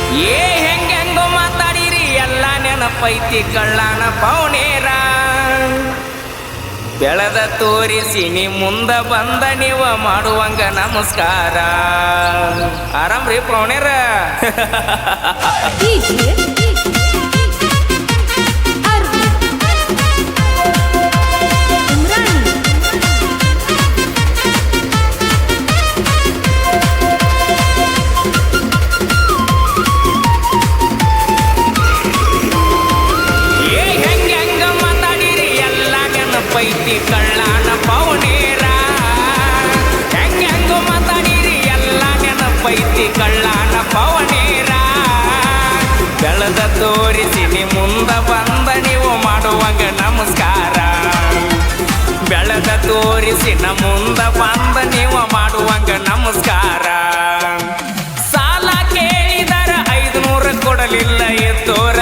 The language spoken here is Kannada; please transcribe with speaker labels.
Speaker 1: ಏ ಹೆಂಗೆಂಗೋ ಮಾತಾಡಿರಿ ಎಲ್ಲ ನೆನಪೈತಿ ಕಳ್ಳಾನ ಪೌನೇರ ಬೆಳೆದ ತೋರಿಸಿ ನೀ ಮುಂದ ಬಂದ ನೀವ ಮಾಡುವಂಗ ನಮಸ್ಕಾರ ಆರಾಮ್ರಿ ಪೌನೇರ ಪೈತಿ ಕಳ್ಳಾನ ಪೌನೇರ ಹೆಂಗೆಂಗೋ ಮಾತಾಡಿರಿ ಎಲ್ಲ ನೆನಪೈತಿ ಕಳ್ಳಾನ ಪೌನೇರ ಬೆಳೆದ ತೋರಿಸಿ ನೀ ಮುಂದ ಬಂದ ನೀವು ಮಾಡುವಂಗ ನಮಸ್ಕಾರ ಬೆಳೆದ ತೋರಿಸಿ ನ ಮುಂದ ಬಂದ ನೀವು ಮಾಡುವಂಗ ನಮಸ್ಕಾರ ಸಾಲ ಕೇಳಿದರ 500 ಕೊಡಲಿಲ್ಲ ಎದ್ದೋರ